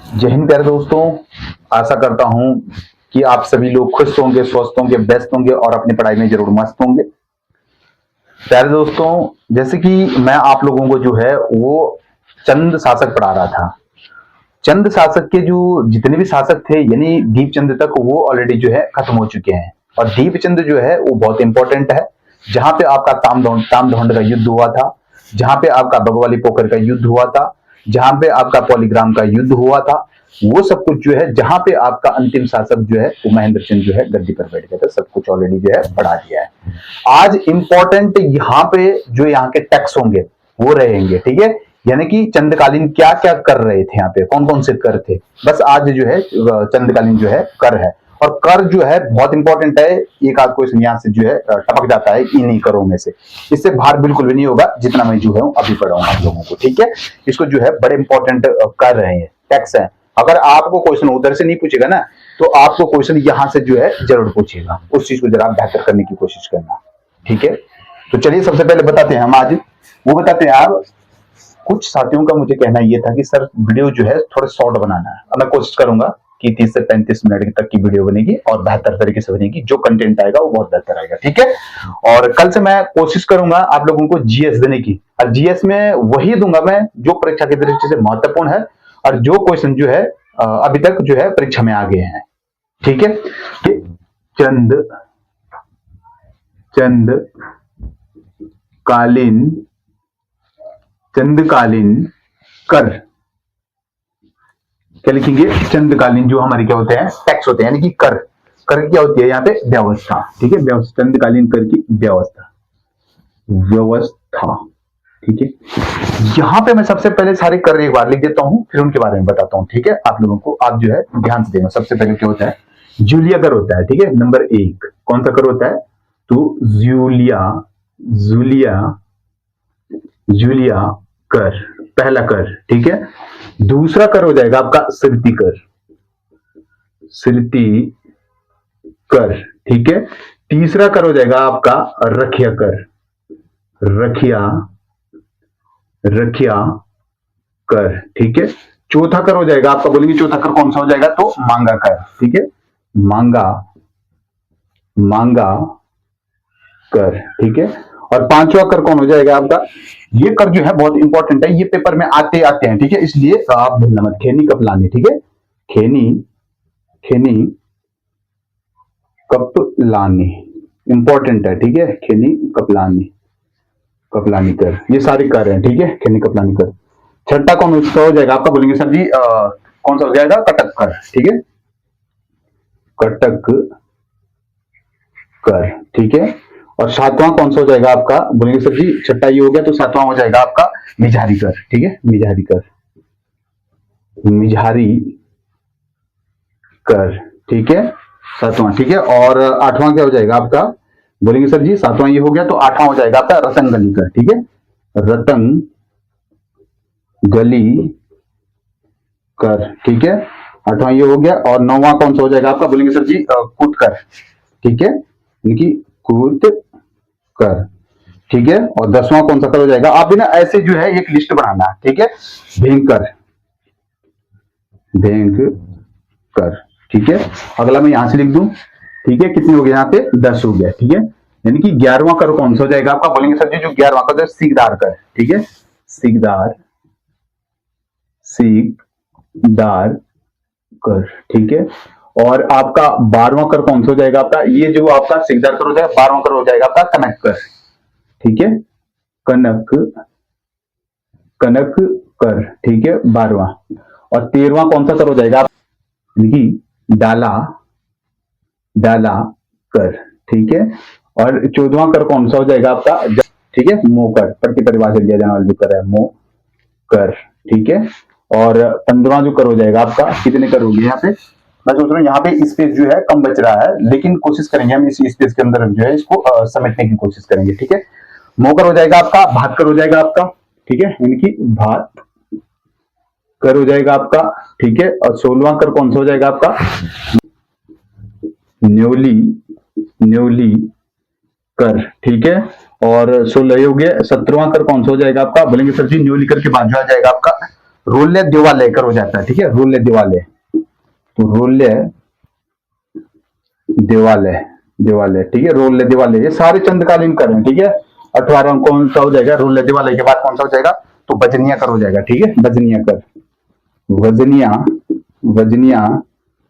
जय हिंद प्यारे दोस्तों। आशा करता हूं कि आप सभी लोग खुश होंगे, स्वस्थ होंगे, व्यस्त होंगे और अपनी पढ़ाई में जरूर मस्त होंगे। प्यारे दोस्तों, जैसे कि मैं आप लोगों को जो है वो चंद शासक पढ़ा रहा था। चंद शासक के जो जितने भी शासक थे यानी दीपचंद तक, वो ऑलरेडी जो है खत्म हो चुके हैं। और दीपचंद जो है वो बहुत इंपॉर्टेंट है, जहां पे आपका तामधौंड का युद्ध हुआ था, जहां पे आपका बगवाली पोखर का युद्ध हुआ था, जहां पे आपका पॉलीग्राम का युद्ध हुआ था, वो सब कुछ जो है, जहां पे आपका अंतिम शासक जो है वो महेंद्र चंद जो है गद्दी पर बैठ गया था, सब कुछ ऑलरेडी जो है पढ़ा दिया है। आज इंपॉर्टेंट यहाँ पे जो यहाँ के टैक्स होंगे वो रहेंगे, ठीक है। यानी कि चंद्रकालीन क्या क्या कर रहे थे, यहाँ पे कौन कौन से कर थे, बस आज जो है चंद्रकालीन जो है कर है। और कर जो है बहुत इंपॉर्टेंट है। एक आध क्वेश्चन यहाँ से जो है टपक जाता है इन्हीं करों में से, इससे भार बिल्कुल भी नहीं होगा जितना मैं जो है अभी पढ़ाऊंगा आप लोगों को, ठीक है। इसको जो है बड़े इंपॉर्टेंट कर रहे हैं, टैक्स है। अगर आपको क्वेश्चन उधर से नहीं पूछेगा ना, तो आपको क्वेश्चन यहां से जो है जरूर पूछेगा। उस चीज को जरा बेहतर करने की कोशिश करना, ठीक है। तो चलिए सबसे पहले बताते हैं हम आज, वो बताते हैं आप। कुछ साथियों का मुझे कहना ये था कि सर वीडियो जो है थोड़ा शॉर्ट बनाना है, और मैं कोशिश करूंगा कि 30 से 35 मिनट तक की वीडियो बनेगी और बेहतर तरीके से बनेगी। जो कंटेंट आएगा वो बहुत बेहतर आएगा, ठीक है। और कल से मैं कोशिश करूंगा आप लोगों को जीएस देने की, और जीएस में वही दूंगा मैं जो परीक्षा की दृष्टि से महत्वपूर्ण है और जो क्वेश्चन जो है अभी तक जो है परीक्षा में आ गए हैं, ठीक है। कि चंद चंद्रकालीन कर, क्या लिखेंगे? चंद्रकालीन जो हमारे क्या होते हैं, टैक्स होते हैं, यानी कि कर। कर क्या होती है यहाँ पे? व्यवस्था, ठीक है। व्यवस्था, चंद्रकालीन कर की व्यवस्था, ठीक है। यहां पे मैं सबसे पहले सारे कर एक बार लिख देता हूं, फिर उनके बारे में बताता हूं, ठीक है। आप लोगों को आप जो है ध्यान से देना। सबसे पहले क्या होता है? जूलिया कर होता है, ठीक है। नंबर 1 कौन सा कर होता है? तो जूलिया कर, पहला कर, ठीक है। दूसरा कर हो जाएगा आपका सिरती कर, ठीक है। तीसरा कर हो जाएगा आपका रखिया कर, ठीक है। चौथा कर हो जाएगा आपका, बोलेंगे चौथा कर कौन सा हो जाएगा? तो मांगा कर, ठीक है। मांगा कर, ठीक है। और पांचवा कर कौन हो जाएगा आपका? ये कर जो है बहुत इंपॉर्टेंट है, ये पेपर में आते हैं, ठीक है। इसलिए आप भूलना मत, खेनी कपलानी, ठीक है। खेनी कपलानी इंपॉर्टेंट है, ठीक है। खेनी कपलानी कर, ये सारे कर हैं, ठीक है। खेनी कपलानी कर। छठा कौन सा हो जाएगा आपका? बोलेंगे सर जी कौन सा हो जाएगा? कटक कर, ठीक है। कटक कर, ठीक है। और सातवां कौन सा हो जाएगा आपका? बोलेंगे सर जी छठा ये हो गया, तो सातवां हो जाएगा आपका मिझारी कर, ठीक है। मिझारी कर, ठीक है। सातवां, ठीक है। और आठवां क्या हो जाएगा आपका? बोलेंगे सर जी सातवां ये हो गया, तो आठवां हो जाएगा आपका रतनगली कर, ठीक है। रतनगली कर, ठीक है। आठवां ये हो गया। और नौवां कौन सा हो जाएगा आपका? बोलेंगे सर जी कूट कर, ठीक है। इनकी कूट कर, ठीक है। और 10वां कौन सा कर हो जाएगा? आप भी ना ऐसे जो है एक लिस्ट बनाना, ठीक है। भेंकर कर, ठीक है। अगला मैं यहां से लिख दूं, ठीक है। कितने हो गए यहाँ पे? 10 हो गया, ठीक है। यानी कि 11वां कर कौन सा हो जाएगा आपका? बोलेंगे सर जी जो 11वां कर सीकदार कर, ठीक है। सीकदार कर, ठीक है। और आपका 12वां कर कौन सा हो जाएगा आपका? ये जो आपका सीकदार कर हो जाएगा, 12वां कर हो जाएगा आपका कनक कर, ठीक है। कनक कर, ठीक है, 12वां। और 13वां कौन सा कर हो जाएगा? डाला कर, ठीक है। और 14वां कर कौन सा हो जाएगा आपका? ठीक है, मोकर, पर की परिभाषा दिया जाने वाला जो कर है मोकर, ठीक है। और 15वां जो कर हो जाएगा आपका, कितने कर होंगे यहाँ पे? मैं सोच रहा हूँ यहाँ पे स्पेस जो है कम बच रहा है, लेकिन कोशिश करेंगे हम इस स्पेस के अंदर जो है इसको समेटने की कोशिश करेंगे, ठीक है। मोकर हो जाएगा आपका, भात कर हो जाएगा आपका, ठीक है, यानी कि भात कर हो जाएगा आपका, ठीक है। और 16वां कर कौन सा हो जाएगा आपका? न्योली कर, ठीक है। और 16 हो गया। 17वां कर कौन सा हो जाएगा आपका? बोलेंगे सर जी न्योली कर के बाद जो आ जाएगा आपका रोल्य देवालय कर हो जाता है, ठीक है, रोल्य देवालय। तो रोल्य देवालय, देवालय, ठीक है, रोल्य देवालय, ये सारे चंद्रकालीन कर हैं, ठीक है। 18 कौन सा हो जाएगा, रोल्य देवालय के बाद कौन सा हो जाएगा, तो वजनिया कर हो जाएगा, ठीक है, वजनिया कर, वजनिया, वजनिया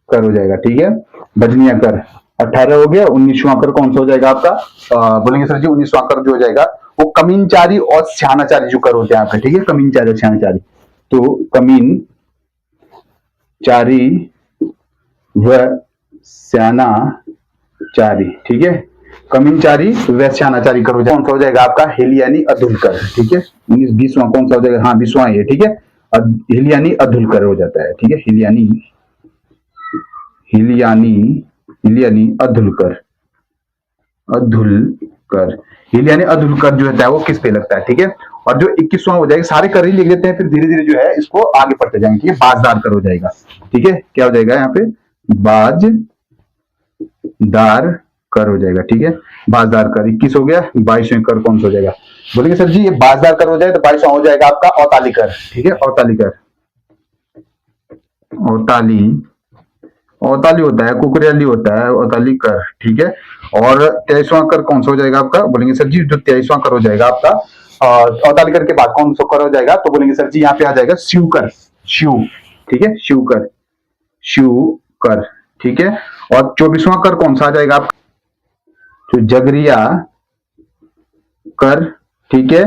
कर हो जाएगा, ठीक है, वजनिया कर। 18 हो गया। 19वां कर कौन सा हो जाएगा आपका, बोलेंगे सर जी 19वां कर जो हो जाएगा वो कमीनचारी और श्यानाचारी जो कर होते हैं आपके, ठीक है, कमीनचारी और श्यानाचारी। तो कमीन चारी व श्यानाचारी, ठीक है, कमीनचारी व श्यानाचारी कर हो जाएगा, कौन सा हो जाएगा आपका, हेलियानी अधुलकर, ठीक है। 19-20वां कौन सा हो जाएगा, हाँ 20वां ये, ठीक है, हिलियानी अधुलकर हो जाता है, ठीक है, हिलियानी, हिलियानी, हिलियानी अधुलकर, अधुलकर, हिलियानी अधुलकर जो होता है वो किस पे लगता है, ठीक है। और जो 21वां हो जाएगा, सारे कर ही लिख देते हैं, फिर धीरे धीरे जो है इसको आगे पढ़ते जाएंगे, ठीक है, बाजदार कर हो जाएगा, ठीक है, क्या हो जाएगा यहाँ पे, बाजदार कर हो जाएगा, ठीक है, बाजदार कर। 21 हो गया। 22वें कर कौन सा हो जाएगा, बोलेंगे सर जी ये बाजदार कर हो जाए तो 22वां हो जाएगा आपका औताली कर, ठीक है, औताली कर, औताली, औताली होता है, कुकरियाली होता है, औताली कर, ठीक है। और 23वां कर कौन सा हो जाएगा आपका, बोलेंगे सर जी जो 23वां कर हो जाएगा आपका औताली कर के बाद कौन सा कर हो जाएगा, तो बोलेंगे सर जी यहाँ पे आ जाएगा शिव कर, शिव, ठीक है, शिव कर, शिव कर, ठीक है। और 24वां कर कौन सा आ जाएगा आपका, तो जगरिया कर, ठीक है।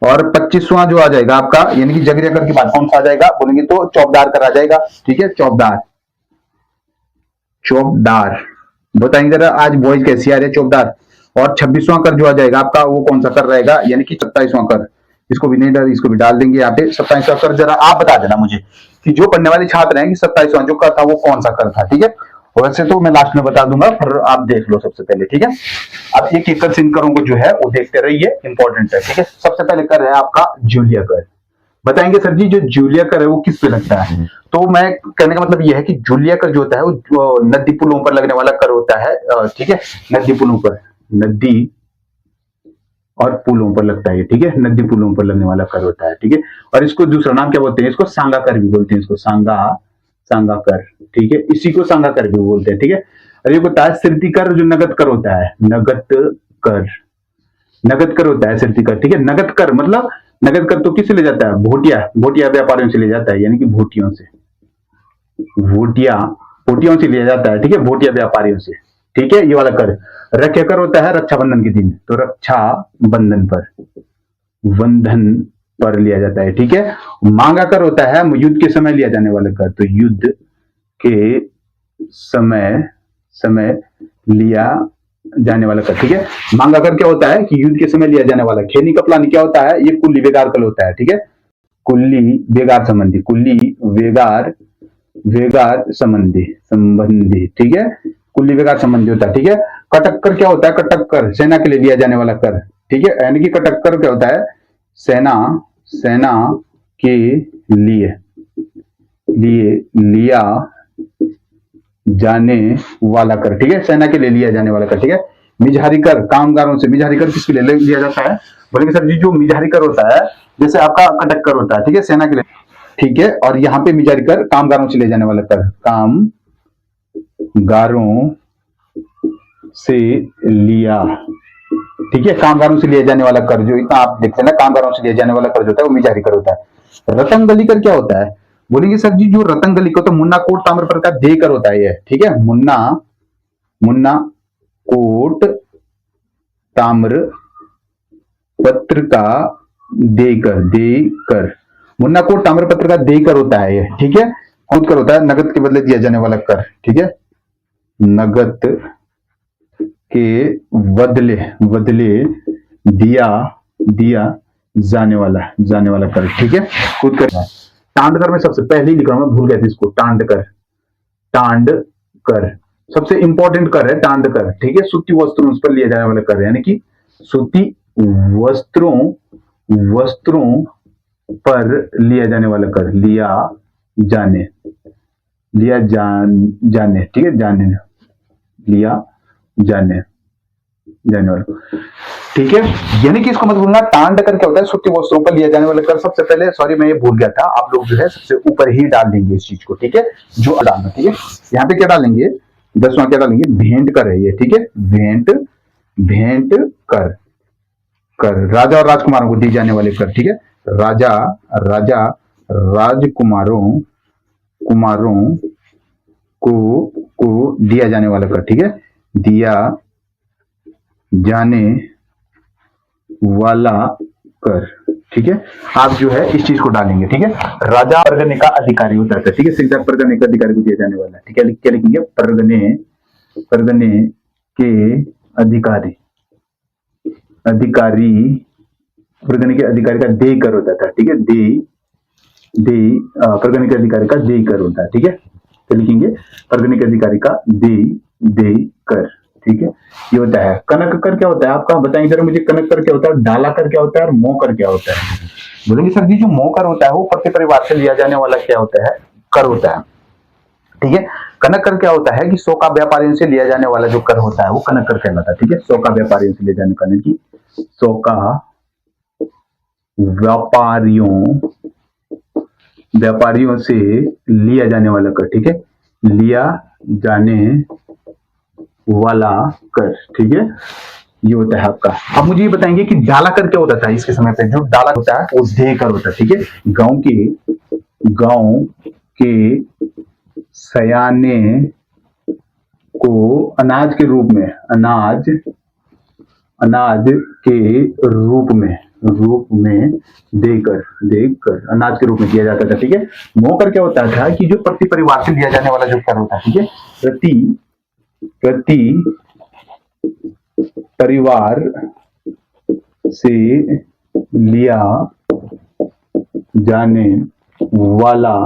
और 25वां जो आ जाएगा आपका, यानी कि जगरिया कर के बाद कौन सा आ जाएगा, बोलेंगे तो चौबदार कर आ जाएगा, ठीक है, चौबदार, चौबदार, बताएंगे जरा आज बॉयज कैसी आ रही है, चौबदार। और 26वां कर जो आ जाएगा आपका वो कौन सा कर रहेगा, यानी कि 27वां कर, इसको भी नहीं डाल, इसको भी डाल देंगे यहाँ पे। 27वां कर जरा आप बता देना मुझे कि जो पढ़ने वाले छात्र हैं कि 27वां जो कर था वो कौन सा कर था, ठीक है। वैसे तो मैं लास्ट में बता दूंगा, फिर आप देख लो सबसे पहले, ठीक है। अब एक एक कर से इन करों को जो है वो देखते रहिए, इंपॉर्टेंट है, ठीक है। सबसे पहले कर है आपका जूलिया कर। बताएंगे सर जी जो जूलिया कर है वो किस पे लगता है, तो मैं कहने का मतलब ये है कि जूलिया कर जो होता है वो नदी पुलों पर लगने वाला कर होता है, ठीक है, नदी पुलों पर, नदी और पुलों पर लगता है, ठीक है, नदी पुलों पर लगने वाला कर होता है, ठीक है। और इसको दूसरा नाम क्या बोलते हैं, इसको सांगा कर भी बोलते हैं, इसको सांगा, सांगा कर, ठीक है, इसी को सांगा कर भी बोलते हैं, ठीक है। और ये होता है सिरती कर जो नगद कर होता है, नगद कर, नगद कर होता है सिरती कर, ठीक है। नगद कर मतलब नगद कर तो किससे ले जाता है, भोटिया, भोटिया व्यापारियों से ले जाता है, यानी कि भोटियों से, भोटिया, भोटियों से लिया जाता है, ठीक है, भोटिया व्यापारियों से, ठीक है, ये वाला कर। रक्षा कर होता है रक्षाबंधन के दिन, तो रक्षा बंधन पर, बंधन पर लिया जाता है, ठीक है। मांगा कर होता है युद्ध के समय लिया जाने वाला कर, तो युद्ध के समय, समय लिया जाने वाला कर, ठीक है। मांगा कर क्या होता है कि युद्ध के समय लिया जाने वाला। खेनी कपलानी क्या होता है, ये कुल्ली बेगार कल होता है, ठीक है, कुल्ली बेगार संबंधी, कुल्ली वेगार, वेगार संबंधी, संबंधी, ठीक है, कुल्ली वेगार संबंधी होता है, ठीक है। कटक्कर क्या होता है, कटक्कर सेना के लिए लिया जाने वाला कर, ठीक है, यानी कि कटक्कर क्या होता है, सेना, सेना के लिए, लिए लिया जाने वाला कर, ठीक है, सेना के लिए लिया जाने वाला कर, ठीक है। मिजहारी कर कामगारों से, मिजहारी कर किसके लिए लिया जाता है, बोलेंगे सर जी जो मिजहारी कर होता है जैसे आपका कटक कर होता है, ठीक है, सेना के लिए, ठीक है। और यहाँ पे मिजहारी कर कामगारों से ले जाने वाला कर, कामगारों से लिया, ठीक है, कामगारों से लिया जाने वाला कर, जो इतना आप देखते हैं ना, कामगारों से लिया जाने वाला कर जो होता है वो मिजहारी कर होता है। रतंगली कर क्या होता है, बोलेंगे सर जी जो रतंगली को तो मुन्ना कोट ताम्र पर का दे कर होता है ये, ठीक है, मुन्ना, मुन्ना कोट ताम्र पत्र का देकर, देकर, मुन्ना कोट ताम्र पत्र का देकर होता है ये, ठीक है, खुद कर होता है, नगद के बदले दिया जाने वाला कर, ठीक है, नगद के बदले, बदले दिया, दिया जाने वाला, जाने वाला कर, ठीक है, खुद कर। टांडकर में सबसे पहले ही लिख रहा हूं मैं, भूल गया था इसको, टांडकर, टांडकर सबसे इंपॉर्टेंट कर है टांडकर, ठीक है, सूती वस्त्रों पर लिया जाने वाला कर, यानी कि सूती वस्त्रों, वस्त्रों पर लिया जाने वाला कर, लिया जाने, लिया जाने, ठीक है, जाने, लिया जाने, जाने वाला, ठीक है, यानी कि इसको मत भूलना, टांड कर क्या होता है, सूती वस्त्रों पर लिया जाने वाला कर। सबसे पहले सॉरी मैं ये भूल गया था, आप लोग जो है सबसे ऊपर ही डाल देंगे इस चीज को, ठीक है, जो डालना, ठीक है। यहाँ पे क्या डालेंगे, 10वां क्या डालेंगे, भेंट कर है ये, ठीक है, भेंट, भेंट कर, कर राजा और राजकुमारों को दी जाने वाले कर, ठीक है, राजा, राजा राजकुमारों, कुमारों को दिया जाने वाला कर, ठीक है, दिया जाने वाला कर, ठीक है। आप जो है इस चीज को डालेंगे, ठीक है। राजा परगने का अधिकारी होता है, ठीक है, सिर्फ परगने का अधिकारी को दिया जाने वाला है, ठीक है। क्या लिखेंगे, परगने, परगने के अधिकारी, अधिकारी, परगने के अधिकारी का दे कर होता था, ठीक है, दे परगने के अधिकारी का दे कर होता है, ठीक है। क्या लिखेंगे, परगने के अधिकारी का दे कर, ठीक है। ये होता है कनक कर। क्या होता है आपका, बताएंगे जरा मुझे, कनक कर क्या होता है, डाला कर क्या होता है, और मोह कर क्या होता है। बोलेंगे सर जी जो मोह कर होता है वो प्रति परिवार से लिया जाने वाला क्या होता है, कर होता है, ठीक है। कनक कर क्या होता है कि 100 का व्यापारियों से लिया जाने वाला जो कर होता है वो कनक कर कहलाता है, ठीक है। 100 का व्यापारियों से लिया जाने का, की 100 का व्यापारियों से लिया जाने वाला कर, ठीक है, लिया जाने वाला कर, ठीक है। ये होता है आपका। अब मुझे ये बताएंगे कि डाला कर क्या होता था इसके समय पे, जो डाला होता है वो दे कर होता है, ठीक है। गांव के सयाने को अनाज के रूप में, अनाज के रूप में देकर अनाज के रूप में दिया जाता था, ठीक है। मोकर क्या होता था कि जो प्रति परिवार से लिया जाने वाला जो कर होता है, ठीक है, प्रति परिवार से लिया जाने वाला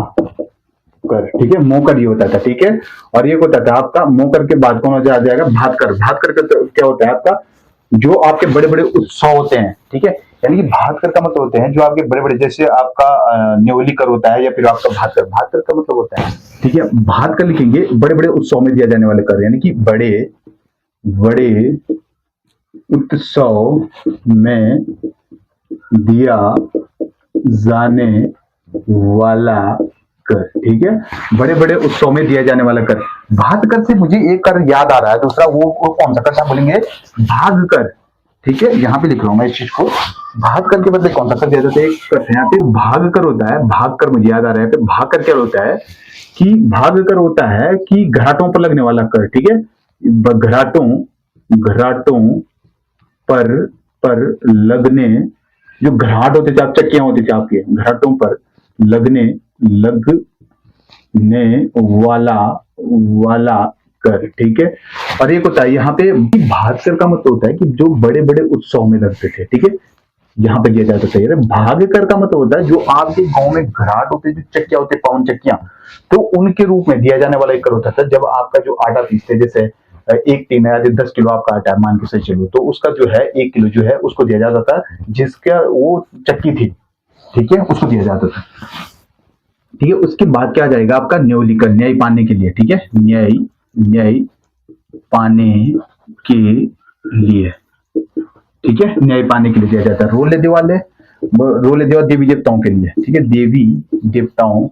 कर, ठीक है, मोकर ये होता था, ठीक है। और ये होता था आपका, मोकर के बाद कौन हो जाएगा, भातकर। भातकर का क्या होता है आपका, जो आपके बड़े बड़े उत्सव होते हैं, ठीक है, यानी कि भातकर का मतलब होते हैं जो आपके बड़े बड़े, जैसे आपका न्योली कर होता है या फिर आपका भातकर। भातकर का मतलब होता है, ठीक है, भातकर लिखेंगे बड़े बड़े उत्सव में दिया जाने वाले कर, यानी कि बड़े बड़े उत्सव में दिया जाने वाला कर, ठीक है, बड़े बड़े उत्सव में दिया जाने वाला कर। भाग कर से मुझे एक कर याद आ रहा है, दूसरा वो कौन सा कर था, बोलेंगे भाग कर, ठीक है। यहाँ पे लिख रहा हूं मैं इस चीज को, भाग कर के बदले कौन सा कर दिया जाता है, एक कर यहाँ पे भाग कर होता है, भाग कर मुझे याद आ रहा है। भाग कर क्या होता है कि भाग कर होता है कि घराटों पर लगने वाला कर, ठीक है, घराटों पर लगने, जो घराट होते थे, आप चक्कियां होती थी आपके, घराटों पर लगने वाला कर, ठीक है। और एक होता है यहाँ पे भागकर का मतलब होता है कि जो बड़े बड़े उत्सव में लगते थे, ठीक है, यहाँ पे दिया जाता है। भागकर का मतलब होता है जो आपके गांव में घराट होते, जो चक्कियां होते, पवन चक्कियां, तो उनके रूप में दिया जाने वाला एक कर होता था। जब आपका जो आटा पीसते, जैसे एक टीन है, 10 किलो आपका आटा मान के सही चलो, तो उसका जो है 1 किलो जो है उसको दिया जाता था, जिसका वो चक्की थी, ठीक है, उसको दिया जाता था, ठीक है। उसके बाद क्या आ जाएगा आपका न्योली कर, न्याय पाने के लिए, ठीक है, न्याय पाने के लिए, ठीक है, न्याय पाने के लिए दिया जाता है। रोले देवा देवी देवताओं के लिए, ठीक है, देवी देवताओं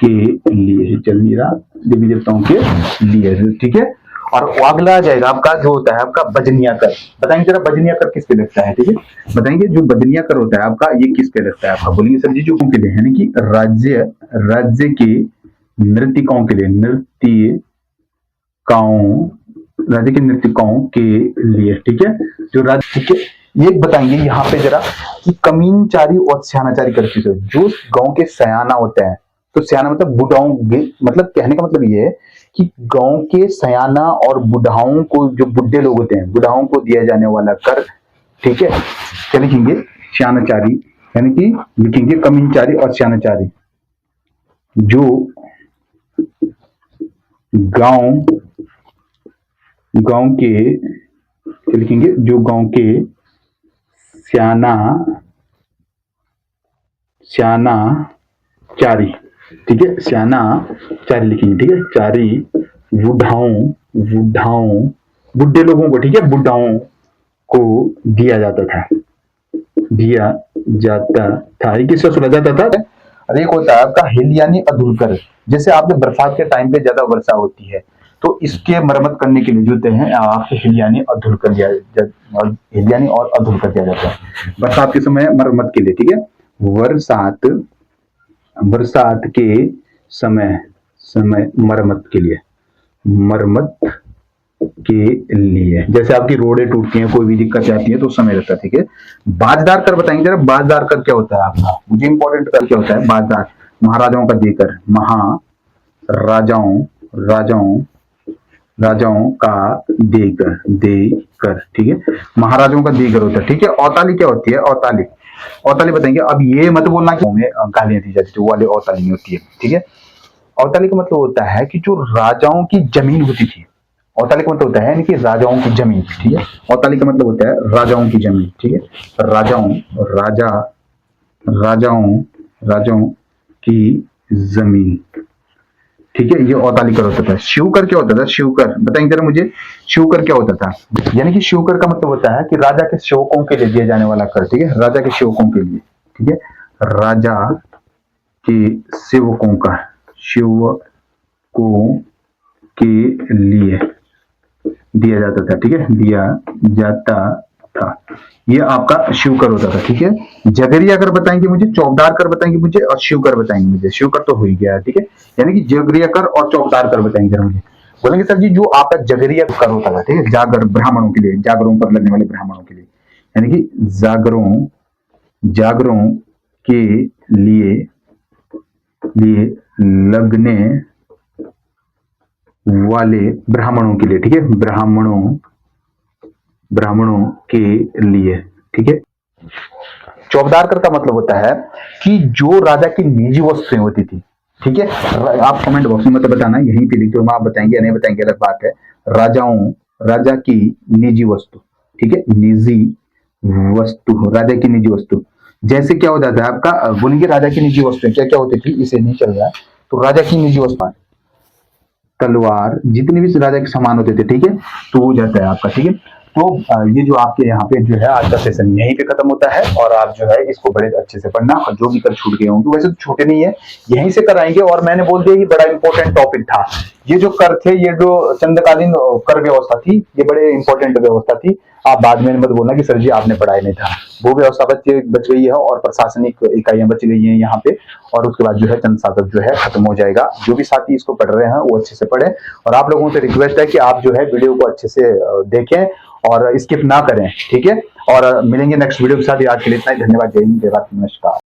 के लिए, चल नहीं रहा, देवी देवताओं के लिए, ठीक है। और अगला आ जाएगा आपका जो होता है आपका बजनिया कर। बताएंगे जरा बजनिया कर किस पे लगता है, ठीक है, बताएंगे जो बजनिया कर होता है आपका ये किस पे लगता है आपका, बोलेंगे सर जी जो के लिए, यानी कि राज्य के नृत्यकों के लिए, नृत्यकों के लिए, ठीक है, जो राज्य, ठीक है। ये बताएंगे यहाँ पे जरा कि कमीनचारी और स्यानाचारी कर चीज, जो गांव के सयाना होते हैं, तो सयाना मतलब बुढ़ाओं, मतलब कहने का मतलब ये है कि गांव के सयाना और बुढ़ाओं को, जो बुढ़े लोग होते हैं, बुढ़ाओं को दिया जाने वाला कर, ठीक है। क्या लिखेंगे, स्यानाचारी, यानी कि लिखेंगे कमीनचारी और स्यानाचारी, जो गांव के, लिखेंगे जो गांव के स्यानाचारी, ठीक है, स्यानाचारी लिखेंगे, ठीक है, चारी बुढ़ाओं बुढ़े लोगों को, ठीक है, बुढ़ाओं को दिया जाता था, दिया जाता था। ये किससे सुना जाता था? और एक होता है आपका हिल यानी अधूलकर। जैसे आपके बरसात के टाइम पे ज्यादा वर्षा होती है तो इसके मरम्मत करने के लिए जो होते हैं आपके हिल यानी अधूलकर दिया, हिल यानी और अधूलकर दिया जाता है बरसात के समय मरम्मत के लिए, ठीक है। बरसात, बरसात के समय, समय मरम्मत के लिए, मरम्मत के लिए। जैसे आपकी रोडें टूटती हैं, कोई भी दिक्कत आती है तो समय लगता है, ठीक है। बाजदार कर बताएंगे जरा, बाजदार कर क्या होता है आपका, मुझे इंपॉर्टेंट कर क्या होता है बाजदार? महाराजाओं का देकर, महाराजाओं, राजाओं, राजाओं का देकर, देकर, ठीक है। महाराजाओं का देकर होता है, ठीक है। औताली क्या होती है? औताली, औताली बताएंगे। अब ये मत बोलना कि में गालियां दी जाती थी, वो वाले औताली नहीं होती है, ठीक है। औताली का मतलब होता है कि जो राजाओं की जमीन होती थी, औताली का मतलब होता है कि राजाओं की जमीन, ठीक है। औताली का मतलब होता है राजाओं की जमीन, ठीक है। राजाओं, राजा, राजाओं, राजाओं की जमीन, ठीक है। ये औताली कर होता था। शिवकर क्या होता था? शिवकर बताएंगे जरा मुझे, शिवकर क्या होता था? यानी कि शिवकर का मतलब होता है कि राजा के सेवकों के लिए दिया जाने वाला कर, ठीक है। राजा के सेवकों के लिए, ठीक है। राजा के सेवकों का, सेवकों के लिए दिया जाता था, ठीक है, दिया जाता था। ये आपका शिवकर होता था, ठीक है। जगरिया कर बताएंगे मुझे, चौबदार कर बताएंगे मुझे, और शिवकर बताएंगे मुझे। शिवकर तो हो ही गया, ठीक है। यानी कि जगरिया कर और चौबदार कर बताएंगे जरा मुझे। बोलेंगे सर जी जो आपका जगरिया कर होता था, ठीक है, जागर, ब्राह्मणों के लिए, जागरों पर लगने वाले ब्राह्मणों के लिए, यानी कि जागरों, जागरों के लिए, लिए लगने वाले ब्राह्मणों के लिए, ठीक है, ब्राह्मणों, ब्राह्मणों के लिए, ठीक है। चौबदार कर का मतलब होता है कि जो राजा की निजी वस्तुएं होती थी, ठीक है। आप कमेंट बॉक्स में मतलब बताना, यहीं पे लिख दो, हम आप बताएंगे या नहीं बताएंगे अलग बात है। राजाओं, राजा की निजी वस्तु, ठीक है, निजी वस्तु, राजा की निजी वस्तु। जैसे क्या हो जाता है आपका, बोलेंगे राजा की निजी वस्तुएं क्या क्या होती थी, इसे नहीं चल रहा है तो राजा की निजी वस्तु, तलवार, जितने भी राजा के सामान होते थे, ठीक है, तो हो जाता है आपका, ठीक है। तो ये जो आपके यहाँ पे जो है आज का सेशन यहीं पे खत्म होता है और आप जो है इसको बड़े अच्छे से पढ़ना, और जो भी कर छूट गए होंगे, वैसे तो छूटे नहीं है, यहीं से कराएंगे। और मैंने बोल दिया ये बड़ा इंपॉर्टेंट टॉपिक था, ये जो कर थे, ये जो चंद्रकालीन कर व्यवस्था थी, ये बड़े इंपॉर्टेंट व्यवस्था थी। आप बाद में मत बोलना कि सर जी आपने पढ़ाई नहीं था। वो व्यवस्था बच गई है और प्रशासनिक इकाइयां बच गई हैं यहाँ पे, और उसके बाद जो है चंद शासक जो है खत्म हो जाएगा। जो भी साथी इसको पढ़ रहे हैं वो अच्छे से पढ़े, और आप लोगों से रिक्वेस्ट है कि आप जो है वीडियो को अच्छे से देखें और स्किप ना करें, ठीक है। और मिलेंगे नेक्स्ट वीडियो के साथ। आज के लिए इतना ही, धन्यवाद, जय हिंद, जय भारत, नमस्कार।